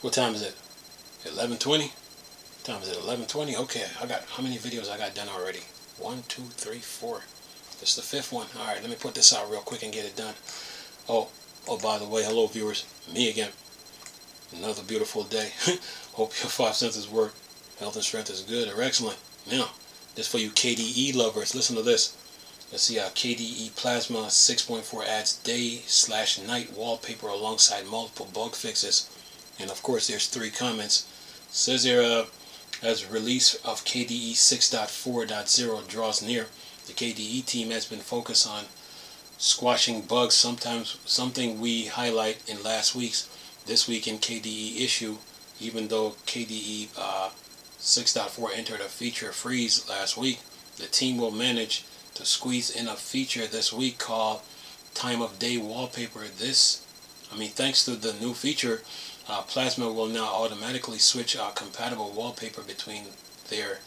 What time is it? 11:20? Time is it? 11:20? Okay, I got, how many videos I got done already? 1, 2, 3, 4. This is the 5th one. Alright, let me put this out real quick and get it done. Oh, by the way, hello viewers. Me again. Another beautiful day. Hope your 5 senses work. Health and strength is good or excellent. Now, this for you KDE lovers. Listen to this. Let's see, KDE Plasma 6.4 adds day/night wallpaper alongside multiple bug fixes. And of course, there's 3 comments. Says here, as release of KDE 6.4.0 draws near, the KDE team has been focused on squashing bugs, something we highlight in last week's This Week in KDE issue. Even though KDE 6.4 entered a feature freeze last week, the team will manage to squeeze in a feature this week called time of day wallpaper. Thanks to the new feature, Plasma will now automatically switch compatible wallpaper between their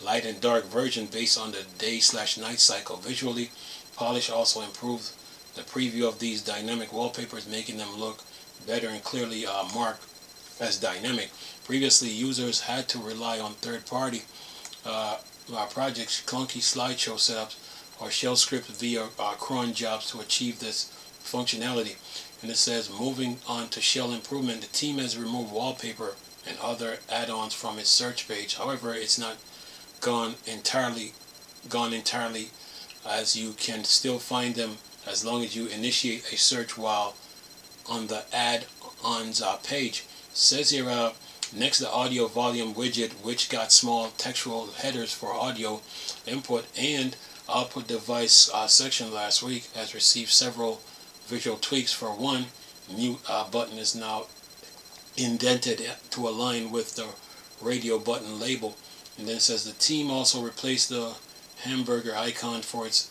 light and dark version based on the day/night cycle. Visually, Polish also improved the preview of these dynamic wallpapers, making them look better and clearly marked as dynamic. Previously, users had to rely on third-party projects, clunky slideshow setups, or shell scripts via cron jobs to achieve this functionality. And it says, moving on to shell improvement, the team has removed wallpaper and other add-ons from its search page. However, it's not gone entirely, as you can still find them as long as you initiate a search while on the add-ons page. Says here, next, the audio volume widget, which got small textual headers for audio input and output device section last week, has received several visual tweaks. For one, mute button is now indented to align with the radio button label. And then it says the team also replaced the hamburger icon for its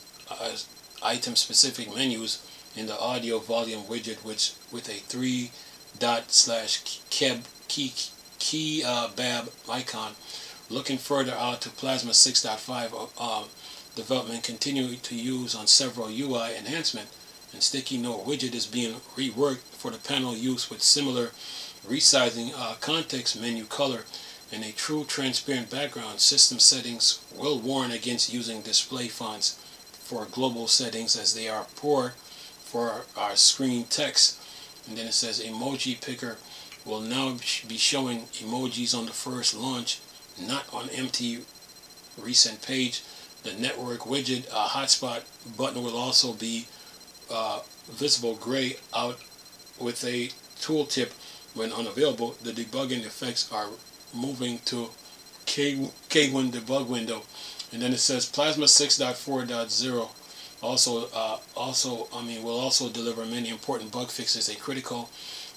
item-specific menus in the audio volume widget, which with a 3-dot/kebab icon. Looking further out to Plasma 6.5 development continued to use on several UI enhancement, and sticky note widget is being reworked for the panel use with similar resizing, context menu color, and a true transparent background. System settings will warn against using display fonts for global settings as they are poor for our screen text. And then it says emoji picker will now be showing emojis on the first launch, not on empty recent page. The network widget hotspot button will also be visible gray out with a tooltip when unavailable. The debugging effects are moving to K1 debug window. And then it says Plasma 6.4.0 will also deliver many important bug fixes. A critical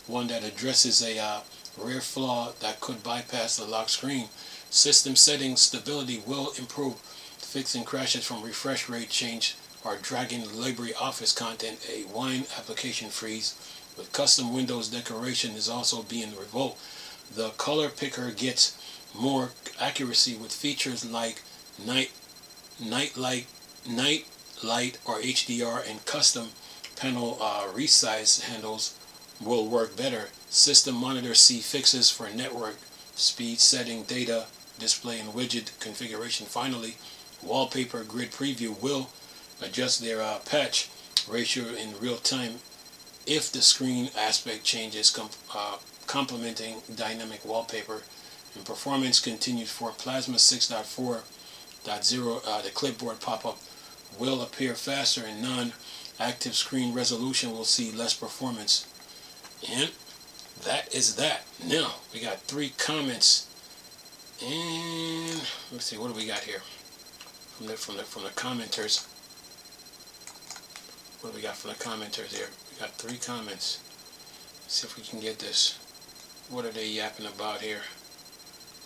one that addresses a rare flaw that could bypass the lock screen. System settings stability will improve, fixing crashes from refresh rate change or dragging library office content. A wine application freeze with custom Windows decoration is also being revoked. The color picker gets more accuracy with features like night light or HDR, and custom panel resize handles will work better. System monitor C fixes for network speed setting, data display, and widget configuration. Finally, wallpaper grid preview will adjust their patch ratio in real time if the screen aspect changes, complementing dynamic wallpaper. And performance continues for Plasma 6.4.0. The clipboard pop-up will appear faster, and non-active screen resolution will see less performance. And that is that. Now we got 3 comments, and let's see, what do we got here from the commenters? What do we got from the commenters here? We got 3 comments. Let's see if we can get this. What are they yapping about here?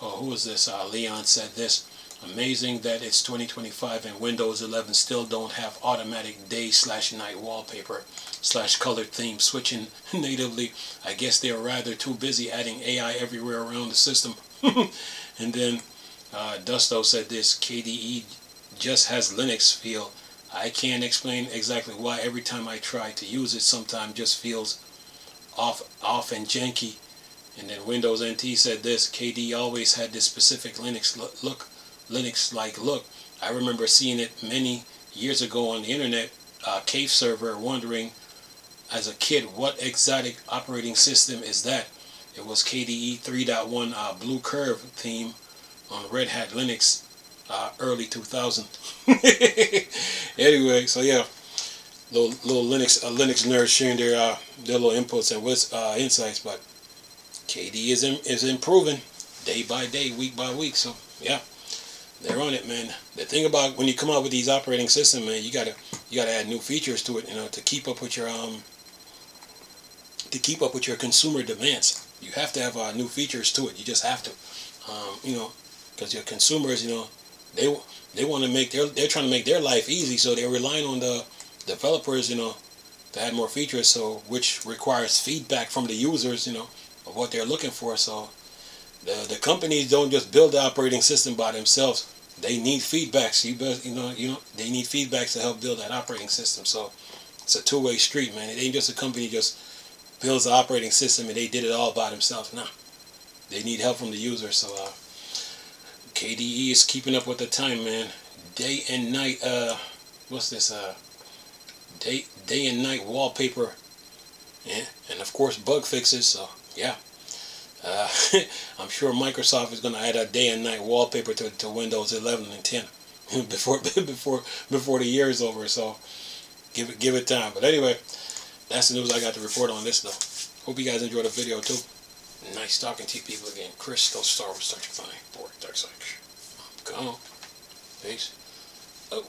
Oh, who is this? Leon said this. Amazing that it's 2025 and Windows 11 still don't have automatic day/night wallpaper / colored theme switching natively. I guess they're rather too busy adding AI everywhere around the system. And then Dusto said this. KDE just has Linux feel. I can't explain exactly why. Every time I try to use it, sometimes just feels off and janky. And then Windows NT said this: KDE always had this specific Linux-like look. I remember seeing it many years ago on the internet, cave server, wondering as a kid what exotic operating system is that. It was KDE 3.1 Blue Curve theme on Red Hat Linux, early 2000. Anyway, so yeah, little Linux nerds sharing their little inputs and insights, but KDE is improving day by day, week by week. So yeah, they're on it, man. The thing about when you come out with these operating systems, man, you gotta add new features to it, to keep up with your consumer demands. You have to have new features to it. You just have to, because your consumers, they want to make they're trying to make their life easy, so they're relying on the developers, to add more features. So which requires feedback from the users, of what they're looking for. So the companies don't just build the operating system by themselves. They need feedbacks. They need feedbacks to help build that operating system. So it's a two-way street, man. It ain't just a company just builds the operating system and they did it all by themselves. Nah, they need help from the user. So KDE is keeping up with the time, man. Day and night. What's this? Day and night wallpaper, and of course bug fixes. So yeah, I'm sure Microsoft is going to add a day and night wallpaper to Windows 11 and 10 before the year is over. So give it time. But anyway, that's the news I got to report on this, though. Hope you guys enjoyed the video, too. Nice talking to you people again. Crystal Star Wars, Star Trek, Board, Dark Side. Come on. Peace. Oh.